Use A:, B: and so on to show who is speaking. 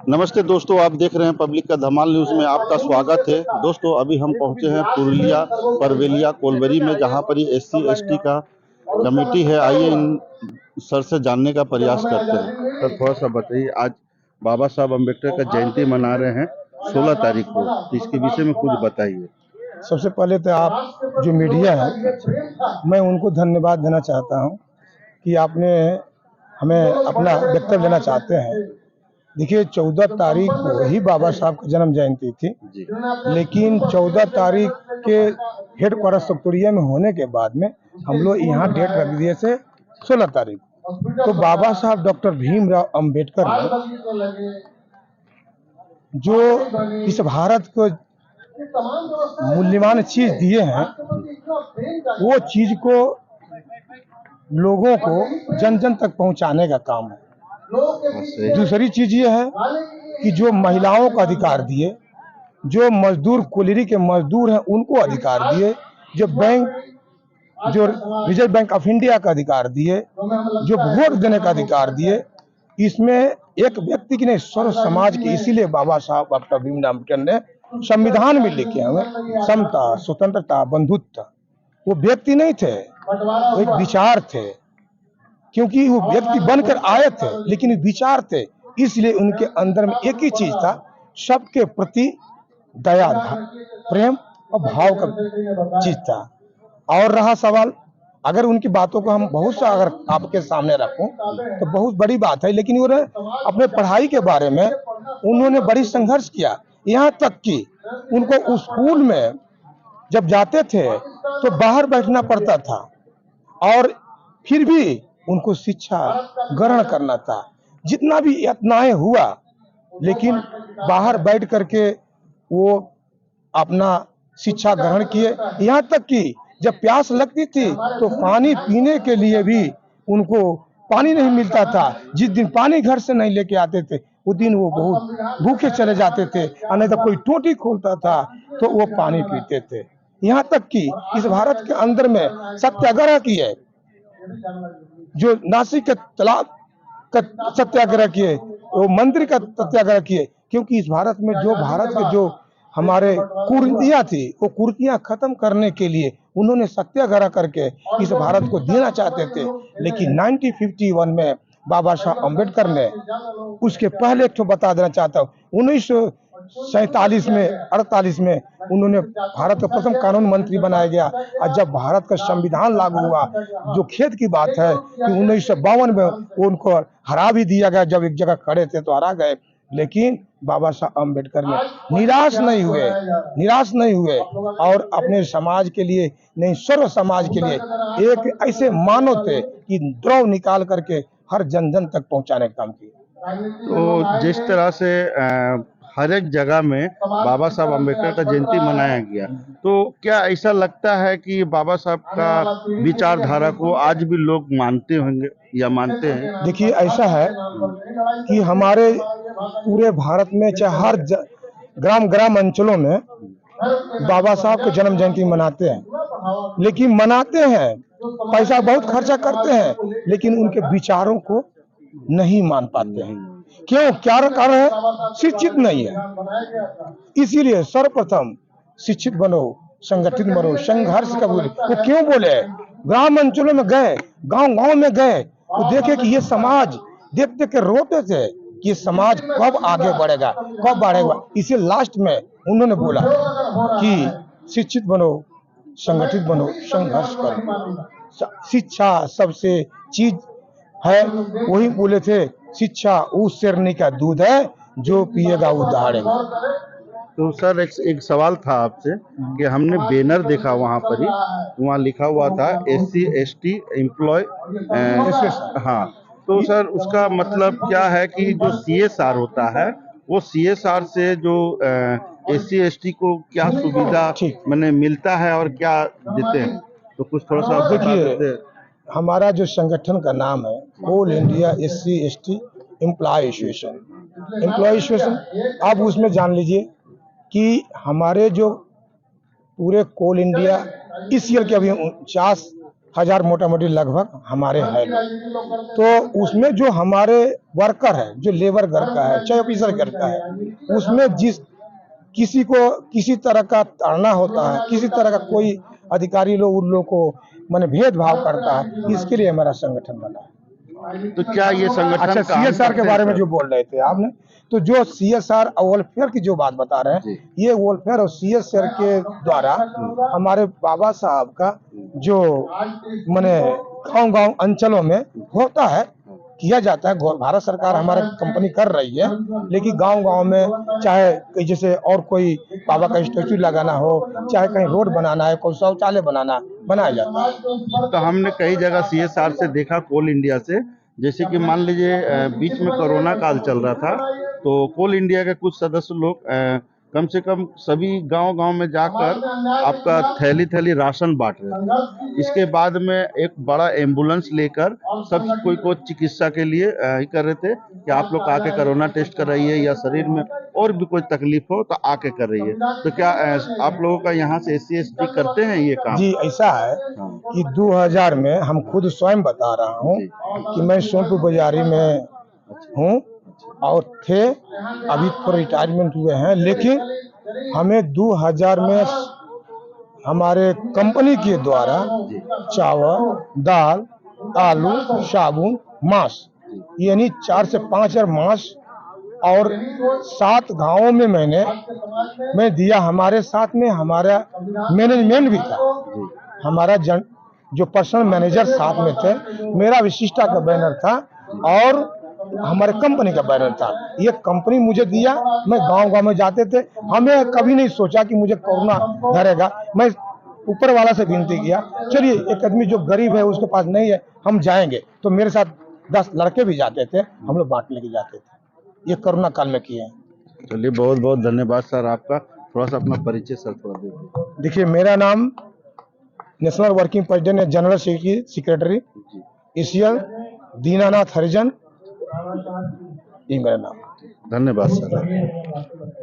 A: नमस्ते दोस्तों, आप देख रहे हैं पब्लिक का धमाल न्यूज़ में आपका स्वागत है। दोस्तों अभी हम पहुंचे हैं पुरुलिया परवेलिया कोलवरी में, जहां पर ये SC/ST का कमेटी है। आइए इन सर से जानने का प्रयास करते हैं। सर थोड़ा सा बताइए, आज बाबा साहब अम्बेडकर का जयंती मना रहे हैं 16 तारीख को, तो इसके विषय में कुछ बताइए।
B: सबसे पहले तो आप जो मीडिया है, मैं उनको धन्यवाद देना चाहता हूं कि आपने हमें अपना वक्तव्य देना चाहते हैं। देखिए 14 तारीख को ही बाबा साहब की जन्म जयंती थी, लेकिन 14 तारीख के हेडक्वार्टर सप्तोरिया में होने के बाद में हम लोग यहाँ डेट रख दिए थे 16 तारीख। तो बाबा साहब डॉक्टर भीमराव अंबेडकर ने जो इस भारत को मूल्यवान चीज दिए हैं, वो चीज को लोगों को जन जन तक पहुंचाने का काम है। दूसरी चीज ये है कि जो महिलाओं को अधिकार दिए, जो मजदूर कोयलरी के मजदूर हैं उनको अधिकार दिए, जो रिजर्व बैंक ऑफ इंडिया का अधिकार दिए, जो वोट देने का अधिकार दिए, इसमें एक व्यक्ति की नहीं सर्व समाज की। इसीलिए बाबा साहब डॉक्टर भीमराव अम्बेडकर ने संविधान में लिखे हुए समता, स्वतंत्रता, बंधुत्व। वो व्यक्ति नहीं थे, वो एक विचार थे, क्योंकि वो व्यक्ति बनकर आए थे लेकिन विचार थे। इसलिए उनके अंदर में एक ही चीज था, सबके प्रति दया, प्रेम और भाव का चीज था। और रहा सवाल, अगर उनकी बातों को हम बहुत सा अगर आपके सामने रखूं तो बहुत बड़ी बात है, लेकिन उन्होंने अपने पढ़ाई के बारे में उन्होंने बड़ी संघर्ष किया। यहाँ तक कि उनको उस स्कूल में जब जाते थे तो बाहर बैठना पड़ता था, और फिर भी उनको शिक्षा ग्रहण करना था। जितना भी यातनाएं हुआ, लेकिन बाहर बैठ करके वो अपना शिक्षा ग्रहण किए। यहाँ तक कि जब प्यास लगती थी तो पानी पीने के लिए भी उनको पानी नहीं मिलता था। जिस दिन पानी घर से नहीं लेके आते थे उस दिन वो बहुत भूखे चले जाते थे, और नहीं तो कोई टोटी खोलता था तो वो पानी पीते थे। यहाँ तक कि इस भारत के अंदर में सत्याग्रह किए, जो नासिक के तालाब का सत्याग्रह किए, वो मंदिर का सत्याग्रह किए, क्योंकि इस भारत में जो भारत के जो हमारे कुरीतियां थी, वो कुरीतियां खत्म करने के लिए उन्होंने सत्याग्रह करके इस भारत को देना चाहते थे। लेकिन 1951 में बाबा साहब अम्बेडकर ने, उसके पहले एक तो बता देना चाहता हूँ, 1947 में 48 में उन्होंने भारत का प्रथम कानून मंत्री बनाया गया। और जब भारत का संविधान लागू हुआ, जो खेत की बात है कि 1952 में उनको हरा भी दिया गया, जब एक जगह खड़े थे तो हरा गए। लेकिन बाबा साहब अम्बेडकर ने निराश नहीं हुए और अपने समाज के लिए नहीं, सर्व समाज के लिए एक ऐसे मानव थे कि द्रव निकाल करके हर जन जन तक पहुंचाने का काम किया।
A: तो जिस तरह से हर एक जगह में बाबा साहब अम्बेडकर का जयंती मनाया गया, तो क्या ऐसा लगता है कि बाबा साहब का विचारधारा को आज भी लोग मानते होंगे या मानते हैं?
B: देखिए ऐसा है कि हमारे पूरे भारत में चाहे हर ग्राम ग्राम अंचलों में बाबा साहब के जन्म जयंती मनाते हैं, लेकिन मनाते हैं, पैसा बहुत खर्चा करते हैं, लेकिन उनके विचारों को नहीं मान पाते हैं। क्यों? क्या कारण है? शिक्षित नहीं है। इसीलिए सर्वप्रथम शिक्षित बनो, संगठित बनो, संघर्ष का बोले। वो क्यों बोले? ग्राम अंचलों में गए, गांव गांव में गए, वो देखे कि ये समाज देख देख के रोते थे कि समाज कब आगे बढ़ेगा, कब बढ़ेगा। इसे लास्ट में उन्होंने बोला कि शिक्षित बनो, संगठित बनो, संघर्ष करो। शिक्षा सबसे चीज है, वही बोले थे, शिक्षा उस शेरनी का दूध है जो पिएगा वो दहाड़ेगा।
A: तो सर एक सवाल था आपसे कि हमने बैनर देखा वहाँ पर ही, वहाँ लिखा हुआ था SC/ST एम्प्लॉय, हाँ, तो सर उसका मतलब क्या है कि जो CSR होता है, वो CSR से जो SC/ST को क्या सुविधा मैंने मिलता है और क्या देते हैं, तो कुछ थोड़ा सा बता देते हैं।
B: हमारा जो संगठन का नाम है all India SC/ST employ association. आप उसमें जान लीजिए कि हमारे जो पूरे कोल इंडिया इस ईयर के अभी 49 हजार मोटा मोटी लगभग हमारे हैं लोग। तो उसमें जो हमारे वर्कर है, जो लेबर घर का है, चाहे ऑफिसर घर का है, उसमें जिस किसी को किसी तरह का ताड़ना होता है, किसी तरह का कोई अधिकारी लोग उन लोग को माने भेदभाव करता है, इसके लिए हमारा संगठन बना है।
A: तो क्या ये संगठन
B: अच्छा,
A: काम
B: सीएसआर के
A: करते
B: बारे
A: हैं,
B: में
A: सर?
B: जो बोल रहे थे आपने, तो जो सीएसआर और वेलफेयर की जो बात बता रहे हैं,
A: जी।
B: ये वेलफेयर और सीएसआर के द्वारा हमारे बाबा साहब का जो माने गांव-गांव अंचलों में होता है, किया जाता है। भारत सरकार हमारी कंपनी कर रही है, लेकिन गांव-गांव में चाहे कहीं जैसे और कोई बाबा का स्टैचू लगाना हो, चाहे कहीं रोड बनाना है, कोई शौचालय बनाया जाता है।
A: तो हमने कई जगह सीएसआर से देखा, कोल इंडिया से, जैसे कि मान लीजिए बीच में कोरोना काल चल रहा था, तो कोल इंडिया के कुछ सदस्य लोग कम से कम सभी गांव-गांव में जाकर आपका थैली-थैली राशन बांट रहे थे। इसके बाद में एक बड़ा एम्बुलेंस लेकर सब कोई को चिकित्सा के लिए ही कर रहे थे कि आप लोग आके कोरोना टेस्ट कराइए, या शरीर में और भी कोई तकलीफ हो तो आके कराइए। तो क्या आप लोगों का यहाँ से SC ST करते हैं ये काम?
B: जी, ऐसा है
A: हाँ।
B: कि 2000 में हम खुद स्वयं बता रहा हूँ कि मैं सोनपुर बाजारी में हूँ और थे, अभी तो रिटायरमेंट हुए हैं, लेकिन हमें 2000 में हमारे कंपनी के द्वारा चावल, दाल, आलू, साबुन, मांस, यानी 4 से 5 हजार मांस और 7 गांवों में मैं दिया। हमारे साथ में हमारा मैनेजमेंट भी था, हमारा जो पर्सनल मैनेजर साथ में थे, मेरा विशिष्टा का बैनर था और हमारे कंपनी का बैनर था। ये कंपनी मुझे दिया, मैं गांव-गांव में जाते थे। हमें कभी नहीं सोचा कि मुझे कोरोना धरेगा। मैं ऊपर वाला से विनती किया, चलिए एक आदमी जो गरीब है उसके पास नहीं है, हम जाएंगे। तो मेरे साथ 10 लड़के भी जाते थे, हम लोग बांटने के जाते थे। ये कोरोना काल में किए हैं।
A: चलिए, बहुत बहुत धन्यवाद सर आपका। थोड़ा सा अपना परिचय सर थोड़ा दे दीजिए।
B: देखिए, मेरा नाम नेशनल वर्किंग प्रेसिडेंट है, जनरल सेक्रेटरी ECL दीनानाथ हरिजन, ये मेरा नाम।
A: धन्यवाद सर।